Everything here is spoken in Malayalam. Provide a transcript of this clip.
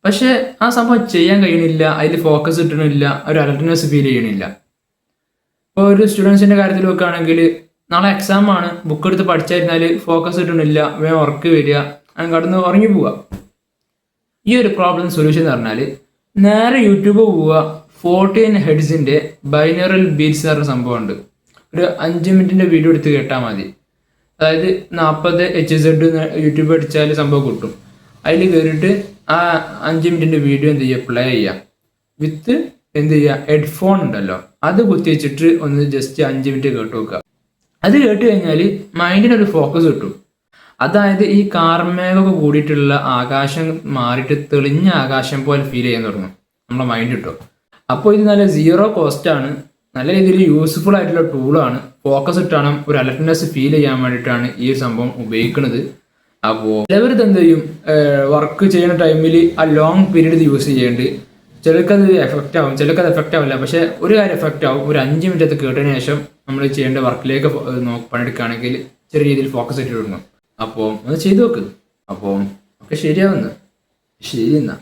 പക്ഷെ ആ സംഭവം ചെയ്യാൻ കഴിയണില്ല, അതിൽ ഫോക്കസ് കിട്ടണില്ല, ഒരു അലർട്ട്നെസ് ഫീൽ ചെയ്യണില്ല. ഇപ്പോൾ ഒരു സ്റ്റുഡൻസിന്റെ കാര്യത്തിൽ നോക്കുകയാണെങ്കിൽ നാളെ എക്സാം ആണ്, ബുക്ക് എടുത്ത് പഠിച്ചായിരുന്നാൽ ഫോക്കസ് കിട്ടണില്ല, വേഗം ഉറക്ക് വരിക, അങ്ങനെ കടന്ന് ഉറങ്ങി പോവുക. ഈ ഒരു പ്രോബ്ലം സൊല്യൂഷൻ എന്ന് പറഞ്ഞാൽ നേരെ യൂട്യൂബ് പോവുക, 14 ഹെഡ്സിന്റെ ബൈനറൽ ബീറ്റ്സ് എന്ന് പറഞ്ഞ സംഭവമുണ്ട്. ഒരു 5 മിനിറ്റിന്റെ വീഡിയോ എടുത്ത് കേട്ടാൽ മതി. അതായത് 40 HZ യൂട്യൂബ് അടിച്ചാൽ സംഭവം കിട്ടും. അതിൽ കയറിയിട്ട് ആ 5 മിനിറ്റിന്റെ വീഡിയോ എന്ത് ചെയ്യുക, പ്ലേ ചെയ്യുക. വിത്ത് എന്ത് ചെയ്യുക, ഹെഡ്ഫോൺ ഉണ്ടല്ലോ അത് കുത്തി വെച്ചിട്ട് ഒന്ന് ജസ്റ്റ് 5 മിനിറ്റ് കേട്ട് നോക്കുക. അത് കേട്ട് കഴിഞ്ഞാൽ മൈൻഡിനൊരു ഫോക്കസ് കിട്ടും. അതായത് ഈ കാർമേഘമൊക്കെ കൂടിയിട്ടുള്ള ആകാശം മാറിയിട്ട് തെളിഞ്ഞ ആകാശം പോലെ ഫീൽ ചെയ്യാൻ തുടങ്ങും നമ്മുടെ മൈൻഡ് കിട്ടും. അപ്പോൾ ഇത് നല്ല സീറോ കോസ്റ്റ് ആണ്, നല്ല രീതിയിൽ യൂസ്ഫുൾ ആയിട്ടുള്ള ടൂളാണ്. ഫോക്കസ് ഇട്ടാണ് ഒരു അലർട്ട്നെസ് ഫീൽ ചെയ്യാൻ വേണ്ടിയിട്ടാണ് ഈ ഒരു സംഭവം ഉപയോഗിക്കുന്നത്. അപ്പോൾ ചിലവർ എന്ത് ചെയ്യും, വർക്ക് ചെയ്യുന്ന ടൈമിൽ ആ ലോങ് പീരീഡ് ഇത് യൂസ് ചെയ്യേണ്ടി, ചിലർക്കത് എഫക്റ്റ് ആവും, ചിലർക്കത് എഫക്റ്റ് ആവില്ല. പക്ഷെ ഒരു കാര്യം എഫക്റ്റ് ആവും, ഒരു 5 മിനിറ്റ് അത് കേട്ടതിന് ശേഷം നമ്മൾ ചെയ്യേണ്ട വർക്കിലേക്ക് പണിയെടുക്കുകയാണെങ്കിൽ ചെറിയ രീതിയിൽ ഫോക്കസ് ഇട്ട് തുടങ്ങും. അപ്പോൾ അത് ചെയ്തു നോക്ക്. അപ്പോൾ ഒക്കെ ശരിയാവുന്നു. ശരി എന്നാ.